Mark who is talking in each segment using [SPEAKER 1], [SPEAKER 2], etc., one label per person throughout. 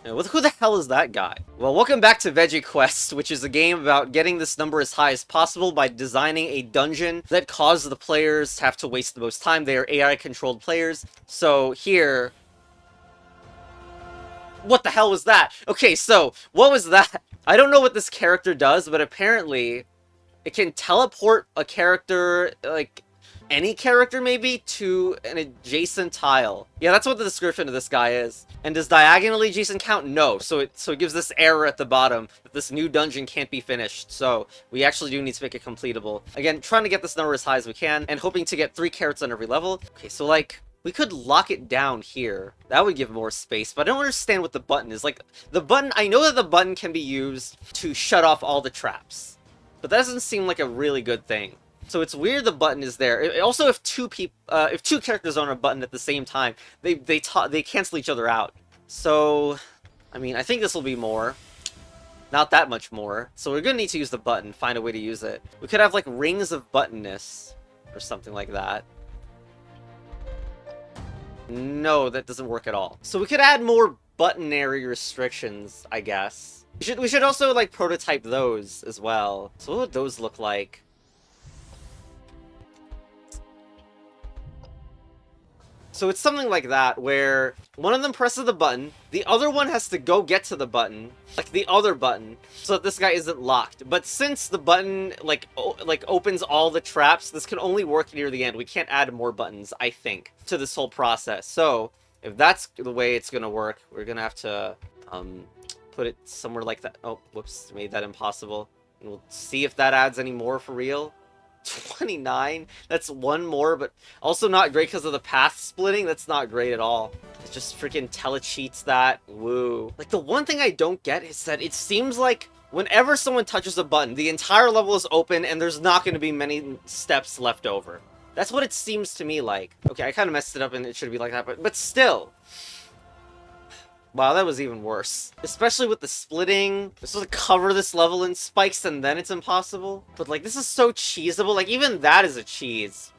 [SPEAKER 1] Who the hell is that guy? Well, welcome back to Veggie Quest, which is a game about getting this number as high as possible by designing a dungeon that causes the players to have to waste the most time. They are AI-controlled players. So here... What the hell was that? Okay, so, what was that? I don't know what this character does, but apparently it can teleport a character, like, any character maybe, to an adjacent tile. Yeah, that's what the description of this guy is. And does diagonally adjacent count? No. So it gives this error at the bottom that this new dungeon can't be finished. So we actually do need to make it completable. Again, trying to get this number as high as we can, and hoping to get 3 carrots on every level. Okay, so like, we could lock it down here. That would give more space, but I don't understand what the button is. Like, the button, I know that the button can be used to shut off all the traps, but that doesn't seem like a really good thing. So it's weird the button is there. Also, if two characters are on a button at the same time, they cancel each other out. So, I mean, I think this will be more. Not that much more. So we're gonna need to use the button, find a way to use it. We could have like rings of buttonness or something like that. No, that doesn't work at all. So we could add more buttonary restrictions, I guess. We should also like prototype those as well. So what would those look like? So it's something like that, where one of them presses the button, the other one has to go get to the button, like the other button, so that this guy isn't locked. But since the button, like opens all the traps, this can only work near the end. We can't add more buttons, I think, to this whole process. So, if that's the way it's gonna work, we're gonna have to, put it somewhere like that. Oh, whoops, made that impossible. And we'll see if that adds any more for real. 29? That's one more, but also not great because of the path splitting. That's not great at all. It just freaking telecheats that. Woo. Like, the one thing I don't get is that it seems like whenever someone touches a button, the entire level is open and there's not going to be many steps left over. That's what it seems to me like. Okay, I kind of messed it up and it should be like that, but still. Wow, that was even worse. Especially with the splitting. This supposed to cover this level in spikes and then it's impossible. But like, this is so cheesable. Like, even that is a cheese.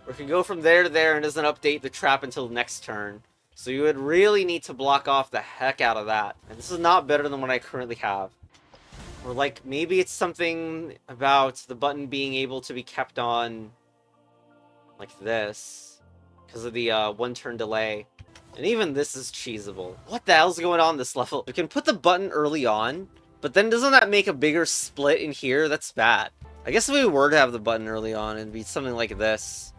[SPEAKER 1] Or it can go from there to there and doesn't update the trap until next turn. So you would really need to block off the heck out of that. And this is not better than what I currently have. Or like, maybe it's something about the button being able to be kept on like this. Because of the one turn delay. And even this is cheesable. What the hell's going on this level? We can put the button early on, but then doesn't that make a bigger split in here? That's bad. I guess if we were to have the button early on, it'd be something like this.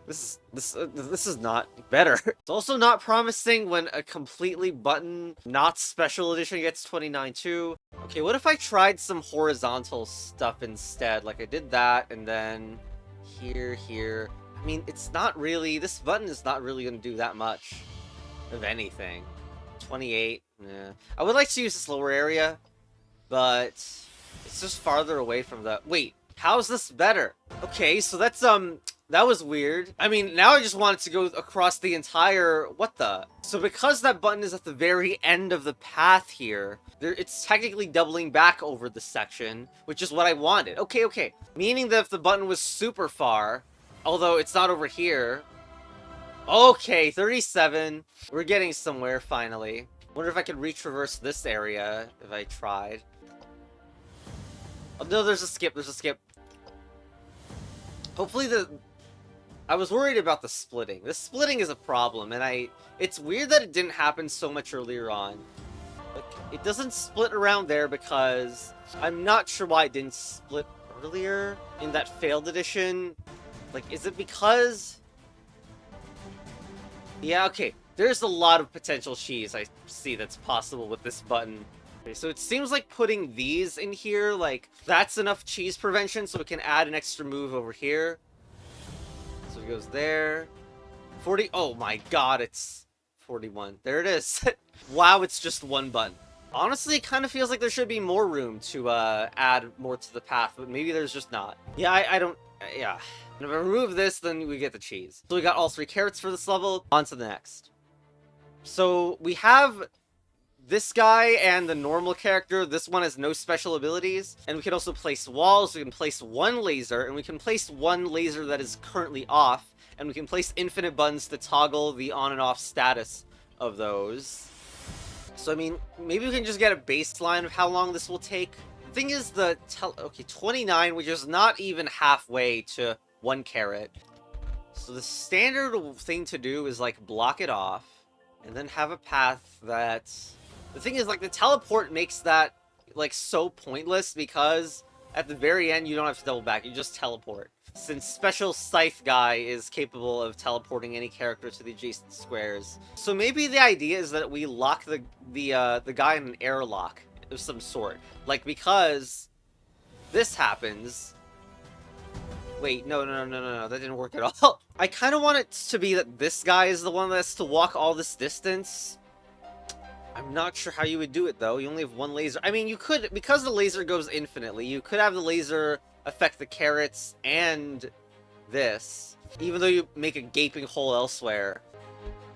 [SPEAKER 1] This is not better. It's also not promising when a completely button, not special edition gets 29 too. Okay, what if I tried some horizontal stuff instead? Like I did that, and then here. I mean, it's not really, this button is not really gonna do that much. Of anything. 28. Yeah. I would like to use this lower area, but it's just farther away from the... Wait, how is this better? Okay, so that's, that was weird. I mean, now I just want it to go across the entire... What the? So because that button is at the very end of the path here, it's technically doubling back over the section, which is what I wanted. Okay. Meaning that if the button was super far, although it's not over here... Okay, 37. We're getting somewhere, finally. Wonder if I could retraverse this area if I tried. Oh, no, there's a skip. Hopefully I was worried about the splitting. The splitting is a problem, and it's weird that it didn't happen so much earlier on. Like, it doesn't split around there because I'm not sure why it didn't split earlier in that failed edition. Like, is it because... Yeah, okay. There's a lot of potential cheese I see that's possible with this button. Okay, so it seems like putting these in here, like, that's enough cheese prevention, so we can add an extra move over here. So it goes there. 40, oh my god, it's 41. There it is. Wow, it's just one button. Honestly, it kind of feels like there should be more room to add more to the path, but maybe there's just not. Yeah, I don't... Yeah. And if I remove this, then we get the cheese. So we got all 3 carrots for this level. On to the next. So we have this guy and the normal character. This one has no special abilities. And we can also place walls. We can place 1 laser. And we can place 1 laser that is currently off. And we can place infinite buttons to toggle the on and off status of those. So, I mean, maybe we can just get a baseline of how long this will take. The thing is, okay, 29, which is not even halfway to 1 carat. So the standard thing to do is, like, block it off, and then have a path that... The thing is, like, the teleport makes that, like, so pointless, because at the very end, you don't have to double back, you just teleport. Since Special Scythe guy is capable of teleporting any character to the adjacent squares. So maybe the idea is that we lock the guy in an airlock of some sort. Like, because this happens... Wait, no, that didn't work at all. I kind of want it to be that this guy is the one that has to walk all this distance. I'm not sure how you would do it, though. You only have one laser. I mean, you could, because the laser goes infinitely, you could have the laser affect the carrots and this, even though you make a gaping hole elsewhere.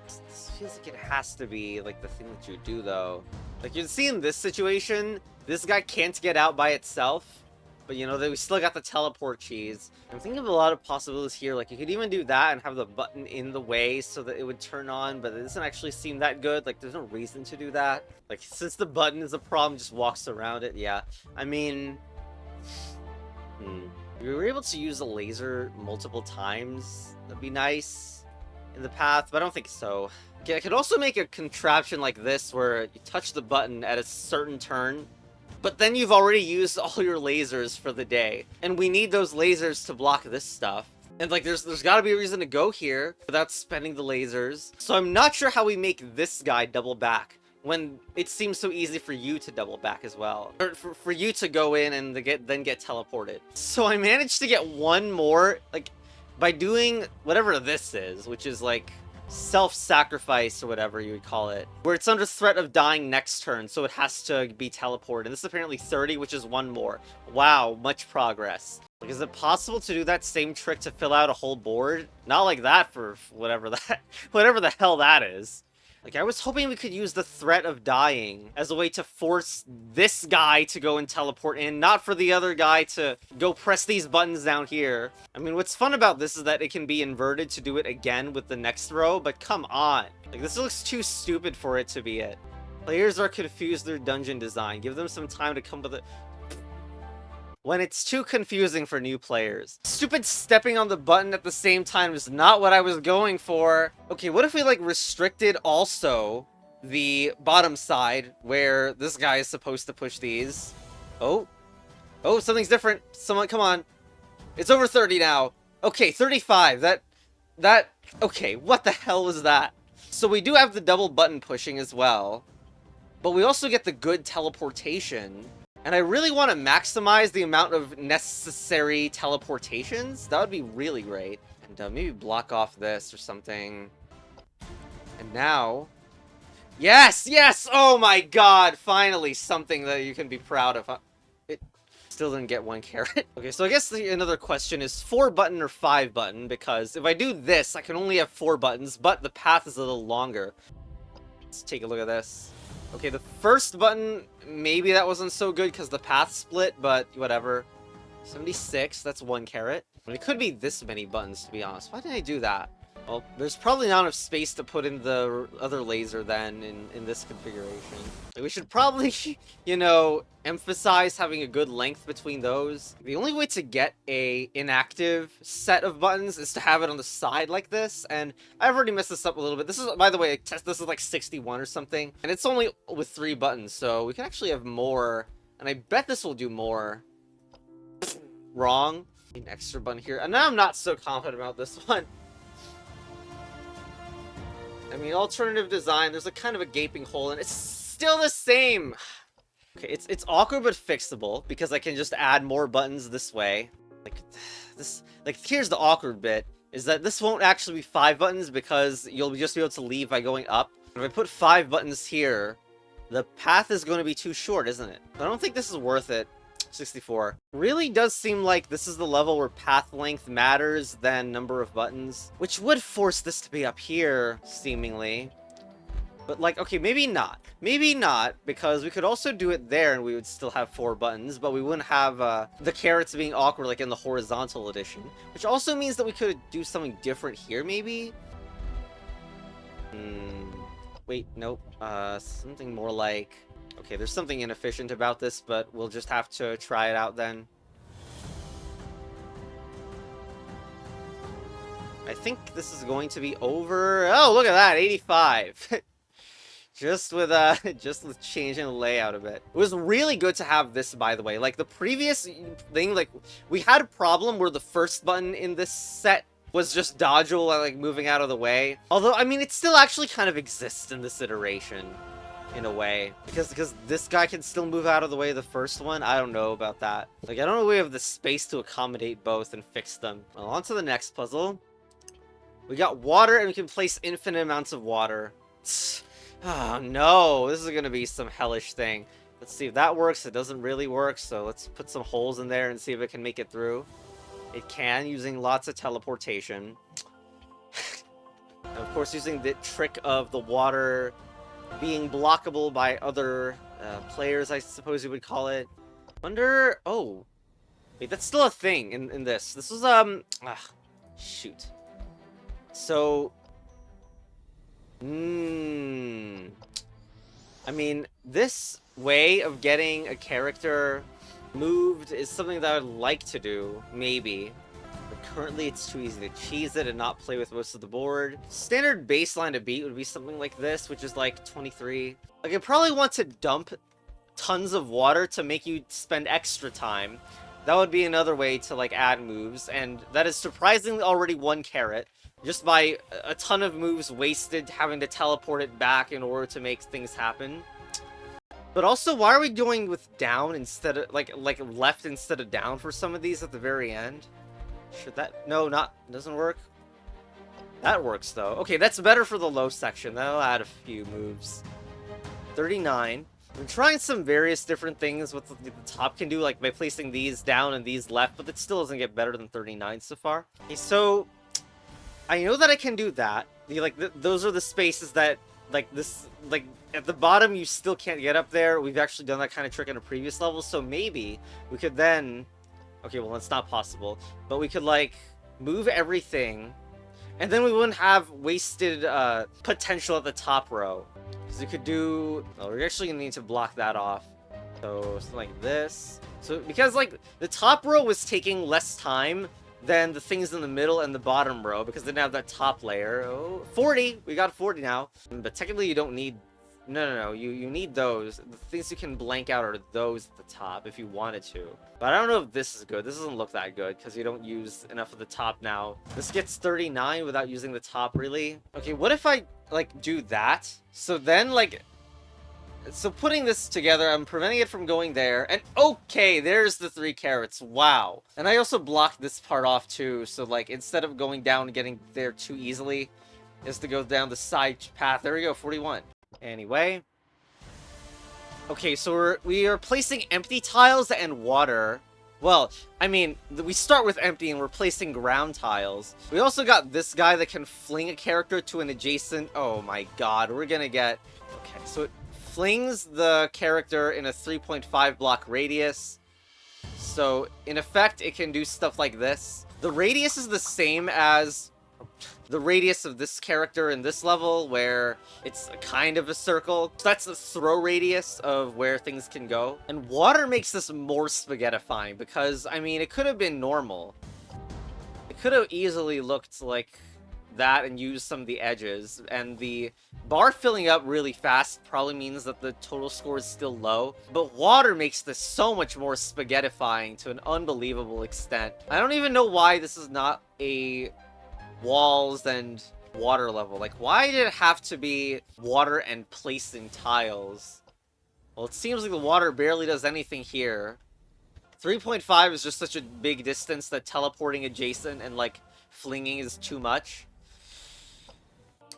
[SPEAKER 1] This feels like it has to be, like, the thing that you do, though. Like, you see in this situation, this guy can't get out by itself. But, you know, we still got the teleport cheese. I'm thinking of a lot of possibilities here. Like, you could even do that and have the button in the way so that it would turn on, but it doesn't actually seem that good. Like, there's no reason to do that. Like, since the button is a problem, just walks around it. Yeah. I mean... We were able to use a laser multiple times. That'd be nice in the path, but I don't think so. Okay, I could also make a contraption like this where you touch the button at a certain turn, but then you've already used all your lasers for the day. And we need those lasers to block this stuff. And, like, there's gotta be a reason to go here without spending the lasers. So I'm not sure how we make this guy double back when it seems so easy for you to double back as well. Or for you to go in and then get teleported. So I managed to get one more, like, by doing whatever this is, which is, like, self-sacrifice or whatever you would call it, where it's under threat of dying next turn, so it has to be teleported. And this is apparently 30, which is one more. Wow, much progress. Like, is it possible to do that same trick to fill out a whole board? Not like that for whatever the hell that is. Like, I was hoping we could use the threat of dying as a way to force this guy to go and teleport in, not for the other guy to go press these buttons down here. I mean, what's fun about this is that it can be inverted to do it again with the next row, but come on. Like, this looks too stupid for it to be it. Players are confused through dungeon design. Give them some time to come to the... When it's too confusing for new players. Stupid stepping on the button at the same time is not what I was going for. Okay, what if we, like, restricted also the bottom side where this guy is supposed to push these? Oh, something's different. Someone, come on. It's over 30 now. Okay, 35. Okay, what the hell was that? So we do have the double button pushing as well, but we also get the good teleportation. And I really want to maximize the amount of necessary teleportations. That would be really great. And maybe block off this or something. And now... Yes! Yes! Oh my god! Finally, something that you can be proud of. It still didn't get 1 carat. Okay, so I guess another question is 4 button or 5 button, because if I do this, I can only have 4 buttons, but the path is a little longer. Let's take a look at this. Okay, the first button, maybe that wasn't so good because the path split, but whatever. 76, that's 1 carat. But it could be this many buttons, to be honest. Why did I do that? Well, there's probably not enough space to put in the other laser then in this configuration. We should probably, you know, emphasize having a good length between those. The only way to get a inactive set of buttons is to have it on the side like this, and I've already messed this up a little bit. This is, by the way, this is like 61 or something, and it's only with 3 buttons, so we can actually have more, and I bet this will do more. Wrong. An extra button here, and now I'm not so confident about this one. I mean, alternative design, there's a kind of a gaping hole, and it's still the same! Okay, it's awkward but fixable, because I can just add more buttons this way. Like, here's the awkward bit, is that this won't actually be 5 buttons, because you'll just be able to leave by going up. If I put 5 buttons here, the path is going to be too short, isn't it? I don't think this is worth it. 64. Really does seem like this is the level where path length matters than number of buttons, which would force this to be up here, seemingly. But, like, okay, maybe not. Maybe not, because we could also do it there and we would still have 4 buttons, but we wouldn't have the carrots being awkward like in the horizontal edition, which also means that we could do something different here, maybe? wait, nope. Something more like... Okay, there's something inefficient about this, but we'll just have to try it out then. I think this is going to be over... Oh, look at that, 85! Just with changing the layout a bit. It was really good to have this, by the way. Like, the previous thing, like, we had a problem where the first button in this set was just dodgeable, like, moving out of the way. Although, I mean, it still actually kind of exists in this iteration, in a way. Because this guy can still move out of the way of the first one. I don't know about that. Like, I don't know if we have the space to accommodate both and fix them. Well, on to the next puzzle. We got water, and we can place infinite amounts of water. Oh, no. This is going to be some hellish thing. Let's see if that works. It doesn't really work, so let's put some holes in there and see if it can make it through. It can, using lots of teleportation. And of course, using the trick of the water being blockable by other players, I suppose you would call it. Wonder... Oh. Wait, that's still a thing in this. This was, shoot. So... I mean, this way of getting a character moved is something that I would like to do, maybe. But currently it's too easy to cheese it and not play with most of the board. Standard baseline to beat would be something like this, which is like 23. Like, I probably want to dump tons of water to make you spend extra time. That would be another way to, like, add moves, and that is surprisingly already 1 carrot. Just by a ton of moves wasted having to teleport it back in order to make things happen. But also, why are we going with down instead of, like left instead of down for some of these at the very end? Should that... No, doesn't work. That works, though. Okay, that's better for the low section. That'll add a few moves. 39. I'm trying some various different things what the top can do, like by placing these down and these left, but it still doesn't get better than 39 so far. Okay, so... I know that I can do that. Those are the spaces that, like, this, like, at the bottom you still can't get up there. We've actually done that kind of trick in a previous level, so maybe we could then... Okay, well, it's not possible. But we could, like, move everything, and then we wouldn't have wasted potential at the top row. Because we could do... Oh, we're actually going to need to block that off. So, something like this. So, because, like, the top row was taking less time than the things in the middle and the bottom row, because they didn't have that top layer. Oh, 40! We got 40 now. But technically you don't need... No. You need those. The things you can blank out are those at the top, if you wanted to. But I don't know if this is good. This doesn't look that good, because you don't use enough of the top now. This gets 39 without using the top, really. Okay, what if I, like, do that? So then, like... So putting this together, I'm preventing it from going there. And okay, there's the 3 carrots. Wow. And I also blocked this part off too. So like, instead of going down and getting there too easily, is to go down the side path. There we go, 41. Anyway. Okay, so we are placing empty tiles and water. Well, I mean, we start with empty and we're placing ground tiles. We also got this guy that can fling a character to an adjacent... Oh my god, we're gonna get... Okay, so it flings the character in a 3.5 block radius. So, in effect, it can do stuff like this. The radius is the same as the radius of this character in this level, where it's kind of a circle. So that's the throw radius of where things can go. And water makes this more spaghettifying, because, I mean, it could have been normal. It could have easily looked like that and used some of the edges, and the bar filling up really fast probably means that the total score is still low, but water makes this so much more spaghettifying to an unbelievable extent. I don't even know why this is not a walls and water level. Like, why did it have to be water and placing tiles? Well, it seems like the water barely does anything here. 3.5 is just such a big distance that teleporting adjacent and, like, flinging is too much.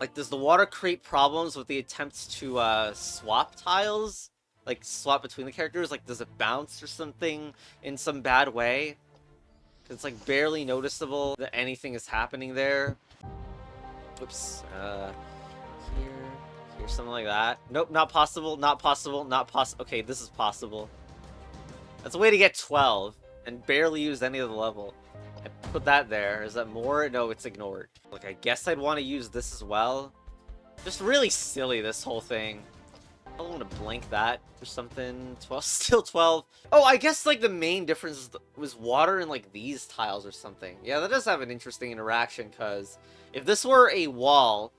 [SPEAKER 1] Like, does the water create problems with the attempts to swap tiles? Like, swap between the characters? Like, does it bounce or something in some bad way? It's, like, barely noticeable that anything is happening there. Oops. Here, something like that. Nope, not possible, not possible, not possible. Okay, this is possible. That's a way to get 12 and barely use any of the level. I put that there. Is that more? No, it's ignored. Like, I guess I'd want to use this as well. Just really silly, this whole thing. I don't want to blank that or something. 12, still 12. Oh, I guess like the main difference was water in like these tiles or something. Yeah, that does have an interesting interaction, because if this were a wall,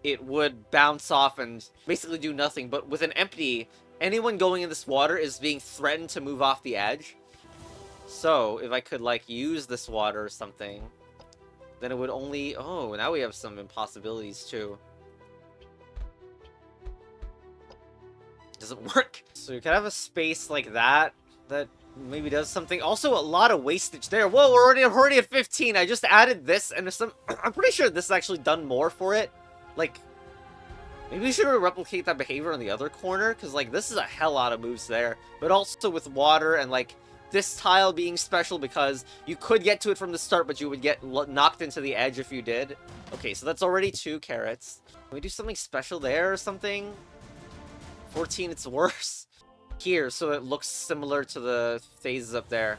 [SPEAKER 1] it would bounce off and basically do nothing. But with an empty, anyone going in this water is being threatened to move off the edge. So if I could like use this water or something, then it would only... Oh, now we have some impossibilities too. Doesn't work. So you can have a space like that maybe does something. Also, a lot of wastage there. Whoa, we're already at 15. I just added this, and there's some... I'm pretty sure this has actually done more for it. Like, maybe we should replicate that behavior on the other corner, because, like, this is a hell lot of moves there. But also with water and, like, this tile being special because you could get to it from the start, but you would get knocked into the edge if you did. Okay, so that's already 2 carrots. Can we do something special there or something? 14, it's worse. Here, so it looks similar to the phases up there.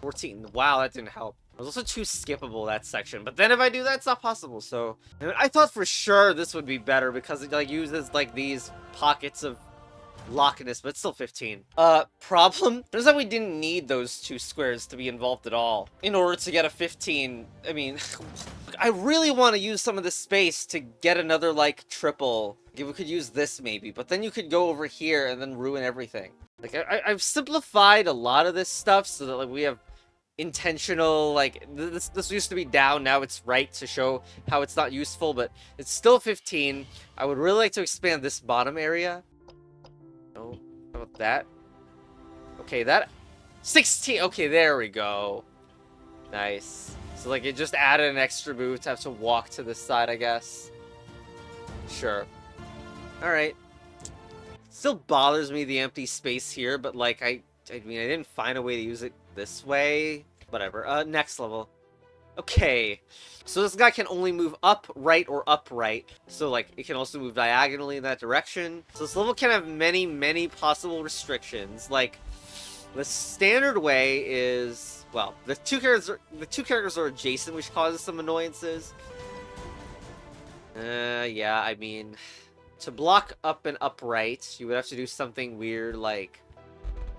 [SPEAKER 1] 14. Wow, that didn't help. It was also too skippable, that section. But then if I do that, it's not possible, so... I thought for sure this would be better because it, like, uses, like, these pockets of lockedness, but it's still 15. Problem? Turns out we didn't need those 2 squares to be involved at all in order to get a 15. I mean, I really want to use some of this space to get another, like, triple. We could use this maybe, but then you could go over here and then ruin everything. Like, I've simplified a lot of this stuff so that, like, we have intentional, like, this used to be down, now it's right to show how it's not useful, but it's still 15. I would really like to expand this bottom area. Oh, how about that? Okay, that... 16! Okay, there we go. Nice. So, like, it just added an extra move to have to walk to this side, I guess. Sure. Alright. Still bothers me, the empty space here, but, like, I mean, I didn't find a way to use it this way. Whatever. Next level. Okay. So this guy can only move up, right, or upright. So, like, it can also move diagonally in that direction. So this level can have many, many possible restrictions. Like, the standard way is... Well, the two characters are adjacent, which causes some annoyances. Yeah, I mean... To block up and upright, you would have to do something weird like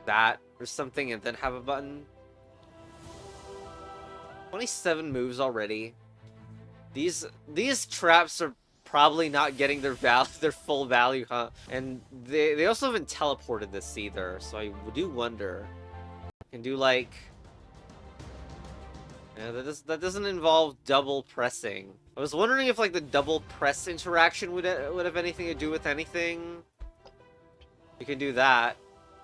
[SPEAKER 1] that or something and then have a button. 27 moves already. These traps are probably not getting their full value, huh? And they also haven't teleported this either, so I do wonder. Can do like... Yeah, that doesn't involve double pressing. I was wondering if, like, the double press interaction would have anything to do with anything. You can do that,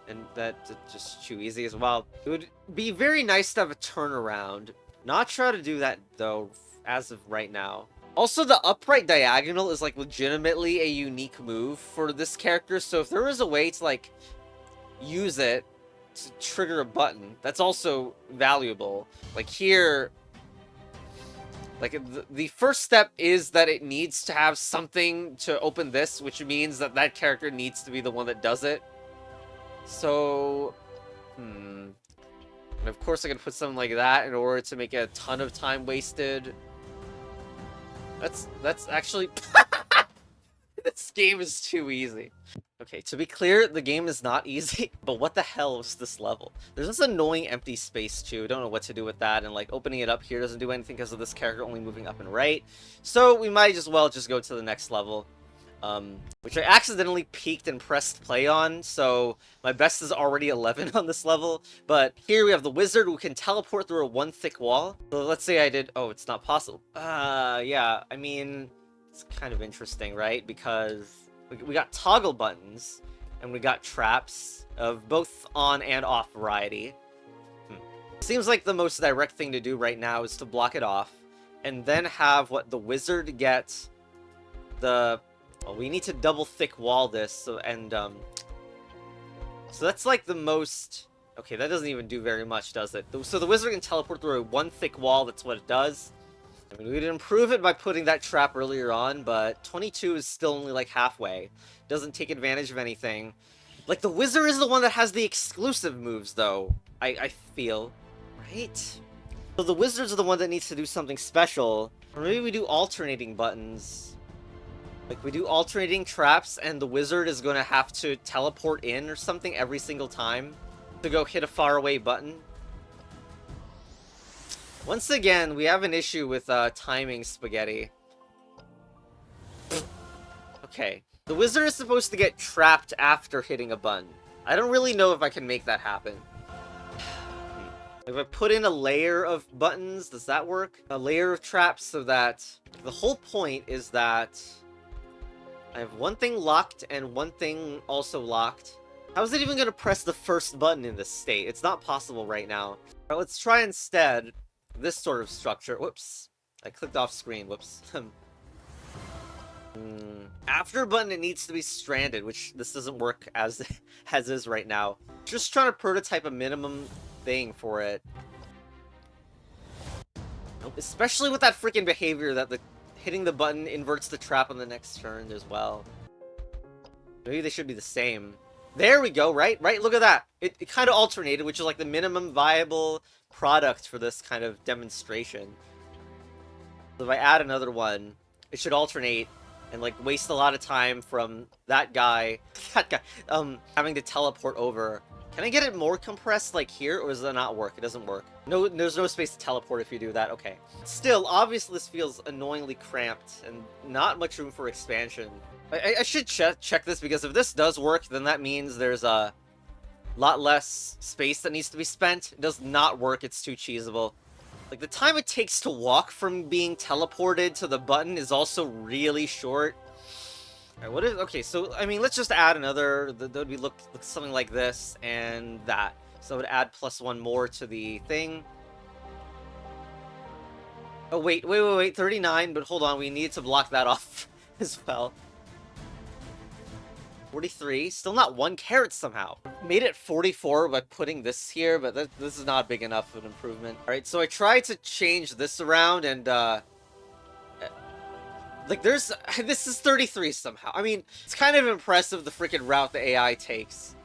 [SPEAKER 1] and that's just too easy as well. It would be very nice to have a turnaround. Not try to do that, though, as of right now. Also, the upright diagonal is, like, legitimately a unique move for this character, so if there was a way to, like, use it to trigger a button, that's also valuable. Like, here... Like, the first step is that it needs to have something to open this, which means that that character needs to be the one that does it. So... And of course I can put something like that in order to make a ton of time wasted. That's actually... This game is too easy. Okay, to be clear, the game is not easy, but what the hell is this level? There's this annoying empty space too, don't know what to do with that, and like opening it up here doesn't do anything because of this character only moving up and right. So we might as well just go to the next level, which I accidentally peeked and pressed play on, so my best is already 11 on this level. But here we have the wizard who can teleport through a 1 thick wall. So let's say I did... Oh, it's not possible. Yeah, I mean... It's kind of interesting, right? Because we got toggle buttons, and we got traps of both on and off variety. Seems like the most direct thing to do right now is to block it off, and then have what the wizard get the... Well, we need to double thick wall this, so, and, so that's like the most... Okay, that doesn't even do very much, does it? So the wizard can teleport through a 1 thick wall, that's what it does. I mean, we'd improve it by putting that trap earlier on, but 22 is still only like halfway. Doesn't take advantage of anything. Like, the wizard is the one that has the exclusive moves, though, I feel. Right? So the wizard's the one that needs to do something special, Or maybe we do alternating buttons. Like, we do alternating traps, and the wizard is going to have to teleport in or something every single time to go hit a faraway button. Once again, we have an issue with timing spaghetti. Okay. The wizard is supposed to get trapped after hitting a button. I don't really know if I can make that happen. If I put in a layer of buttons, does that work? A layer of traps so that... The whole point is that I have one thing locked and one thing also locked. How is it even going to press the first button in this state? It's not possible right now. Alright, let's try instead this sort of structure. Whoops. I clicked off screen. Whoops. After a button, it needs to be stranded, which this doesn't work as is right now. Just trying to prototype a minimum thing for it. Nope. Especially with that freaking behavior that the hitting the button inverts the trap on the next turn as well. Maybe they should be the same. There we go, right? Right? Look at that. It kind of alternated, which is like the minimum viable product for this kind of demonstration. So if I add another one, it should alternate and like waste a lot of time from that guy having to teleport over. Can I get it more compressed like here, or does that not work? It doesn't work. No, there's no space to teleport if you do that. Okay. Still, obviously this feels annoyingly cramped and not much room for expansion. I should check this, because if this does work, then that means there's a lot less space that needs to be spent. It does not work. It's too cheesable. Like, the time it takes to walk from being teleported to the button is also really short. Alright, what is... Okay, so, I mean, let's just add another... That would be look something like this, and that. So it would add +1 more to the thing. Oh, wait, 39, but hold on, we need to block that off as well. 43, still not 1 carat somehow. Made it 44 by putting this here, but this is not big enough of an improvement. Alright, so I tried to change this around, and like, this is 33 somehow. I mean, it's kind of impressive the freaking route the AI takes.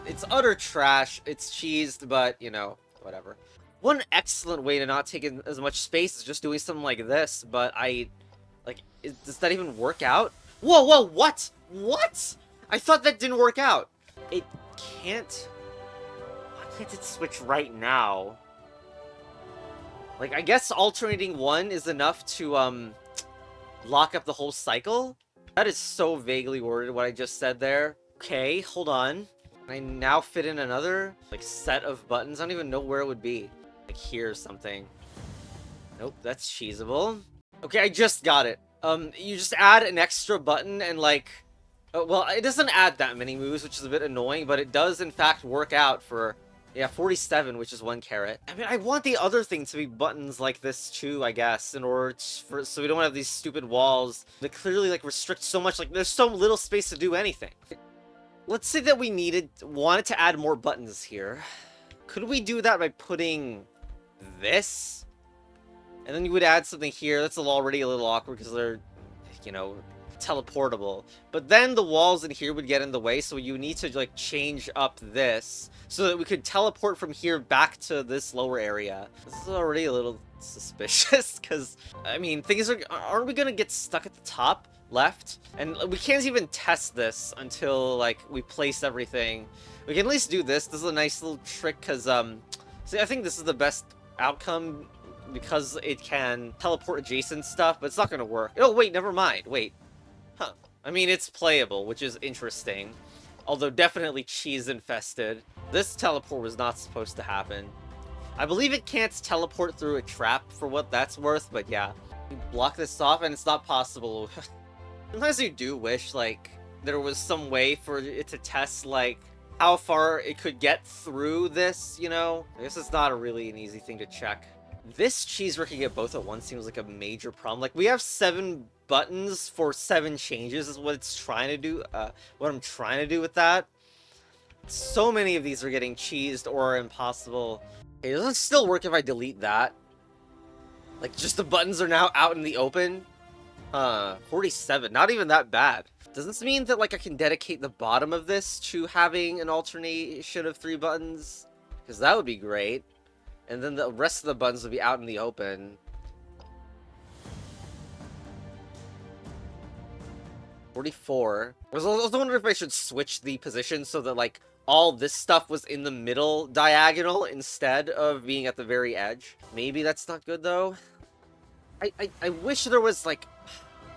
[SPEAKER 1] It's utter trash, it's cheesed, but, you know, whatever. One excellent way to not take in as much space is just doing something like this, but does that even work out? Whoa, what? What? I thought that didn't work out. It can't... Why can't it switch right now? Like, I guess alternating 1 is enough to, lock up the whole cycle? That is so vaguely worded, what I just said there. Okay, hold on. Can I now fit in another, like, set of buttons? I don't even know where it would be. Like, here or something. Nope, that's cheesable. Okay, I just got it. You just add an extra button and, like... well, it doesn't add that many moves, which is a bit annoying, but it does, in fact, work out for... Yeah, 47, which is 1 carat. I mean, I want the other thing to be buttons like this, too, I guess, in order for... So we don't have these stupid walls that clearly, like, restrict so much. Like, there's so little space to do anything. Let's say that we wanted to add more buttons here. Could we do that by putting this? And then you would add something here. That's already a little awkward because they're, you know, teleportable. But then the walls in here would get in the way, so you need to, like, change up this so that we could teleport from here back to this lower area. This is already a little suspicious because, I mean, aren't we gonna get stuck at the top left? And we can't even test this until, like, we place everything. We can at least do this. This is a nice little trick because, see, I think this is the best outcome because it can teleport adjacent stuff, but it's not gonna work. Oh, wait, never mind. Wait. Huh. I mean, it's playable, which is interesting. Although definitely cheese-infested. This teleport was not supposed to happen. I believe it can't teleport through a trap for what that's worth, but yeah. Block this off, and it's not possible. Sometimes you do wish, like, there was some way for it to test, like, how far it could get through this, you know? I guess it's not really an easy thing to check. This cheese working at both at once seems like a major problem. Like, we have 7 buttons for 7 changes is what it's trying to do. What I'm trying to do with that. So many of these are getting cheesed or impossible. Okay, does it still work if I delete that? Like, just the buttons are now out in the open? 47. Not even that bad. Does this mean that, like, I can dedicate the bottom of this to having an alternation of 3 buttons? Because that would be great. And then the rest of the buttons would be out in the open. 44. I was also wondering if I should switch the position so that, like, all this stuff was in the middle diagonal instead of being at the very edge. Maybe that's not good, though. I wish there was, like,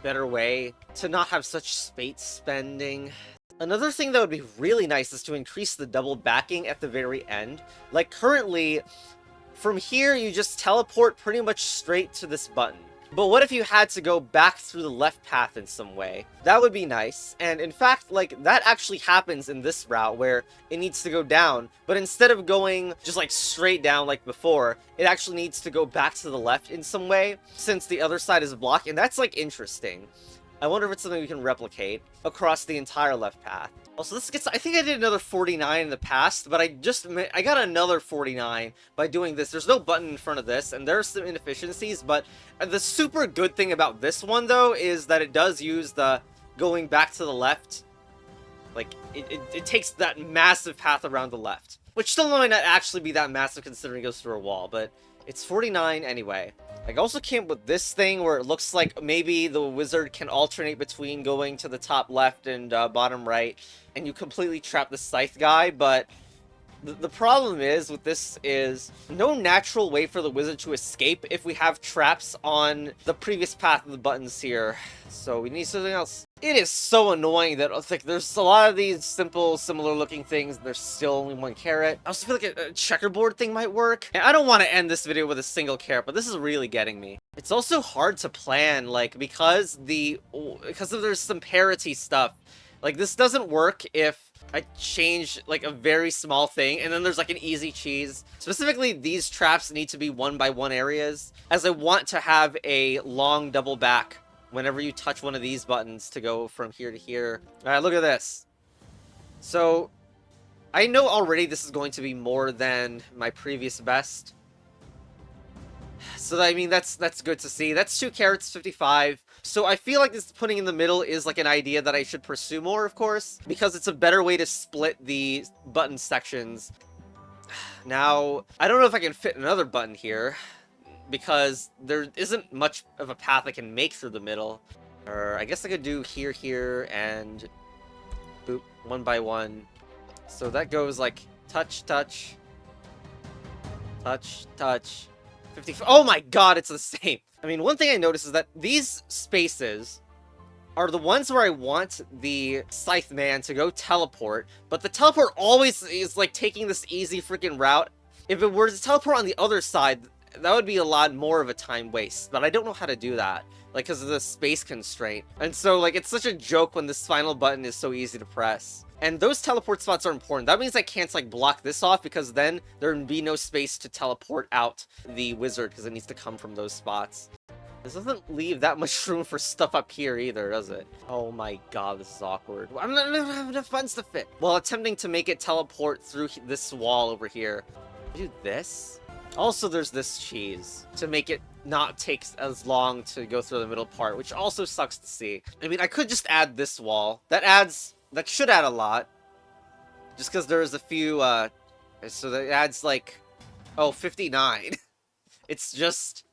[SPEAKER 1] better way to not have such space spending. Another thing that would be really nice is to increase the double backing at the very end. Like, currently, from here, you just teleport pretty much straight to this button. But what if you had to go back through the left path in some way? That would be nice. And in fact, like, that actually happens in this route where it needs to go down. But instead of going just like straight down like before, it actually needs to go back to the left in some way since the other side is blocked. And that's like interesting. I wonder if it's something we can replicate across the entire left path. Also, this gets, I think I did another 49 in the past, but I got another 49 by doing this. There's no button in front of this, and there's some inefficiencies, but the super good thing about this one, though, is that it does use the going back to the left. Like, it takes that massive path around the left, which still might not actually be that massive considering it goes through a wall, but it's 49 anyway. I also came up with this thing where it looks like maybe the wizard can alternate between going to the top left and bottom right, and you completely trap the Scythe guy, but the problem is with this is no natural way for the wizard to escape if we have traps on the previous path of the buttons here. So we need something else. It is so annoying that like there's a lot of these simple, similar looking things. There's still only one carrot. I also feel like a checkerboard thing might work. And I don't want to end this video with a single carrot, but this is really getting me. It's also hard to plan, like, because there's some parity stuff. Like, this doesn't work if I change, like, a very small thing, and then there's, like, an easy cheese. Specifically, these traps need to be 1x1 areas, as I want to have a long double back whenever you touch one of these buttons to go from here to here. Alright, look at this. So, I know already this is going to be more than my previous best. So, I mean, that's good to see. That's 2 carrots, 55. So I feel like this putting in the middle is like an idea that I should pursue more, of course, because it's a better way to split the button sections. Now, I don't know if I can fit another button here, because there isn't much of a path I can make through the middle. Or I guess I could do here, here, and boop, 1x1. So that goes like touch, touch, touch, touch. 50. Oh my god, it's the same. I mean, one thing I noticed is that these spaces are the ones where I want the Scythe man to go teleport, but the teleport always is like taking this easy freaking route. If it were to teleport on the other side, that would be a lot more of a time waste, but I don't know how to do that, like, because of the space constraint. And so, like, it's such a joke when this final button is so easy to press. And those teleport spots are important. That means I can't, like, block this off, because then there would be no space to teleport out the wizard, because it needs to come from those spots. This doesn't leave that much room for stuff up here either, does it? Oh my god, this is awkward. I don't have enough buttons to fit. While attempting to make it teleport through this wall over here. Do this? Also, there's this cheese to make it not take as long to go through the middle part, which also sucks to see. I mean, I could just add this wall. That should add a lot. Just because there's a few, so that adds, like, oh, 59. It's just,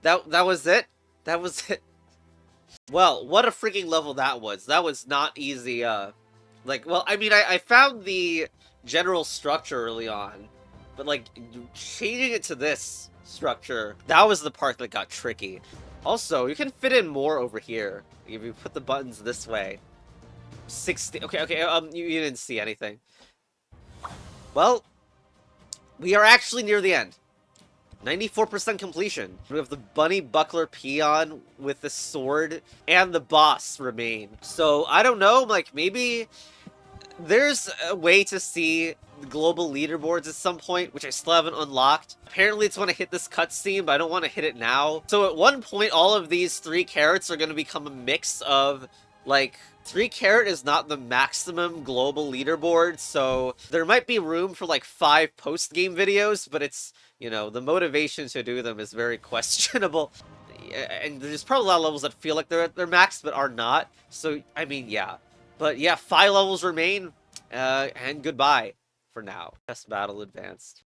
[SPEAKER 1] that was it? That was it. Well, what a freaking level that was. That was not easy, like, well, I mean, I found the general structure early on. But, like, changing it to this structure, that was the part that got tricky. Also, you can fit in more over here if you put the buttons this way. 60. Okay, you didn't see anything. Well, we are actually near the end. 94% completion. We have the bunny buckler peon with the sword and the boss remain. So, I don't know, like, maybe there's a way to see the global leaderboards at some point, which I still haven't unlocked. Apparently it's when I hit this cutscene, but I don't want to hit it now. So at one point, all of these 3 carrots are going to become a mix of, like, 3 carat is not the maximum global leaderboard, so there might be room for, like, 5 post-game videos, but it's, you know, the motivation to do them is very questionable. And there's probably a lot of levels that feel like they're at their max, but are not. So, I mean, yeah. But yeah, 5 levels remain, and goodbye for now. Test battle advanced.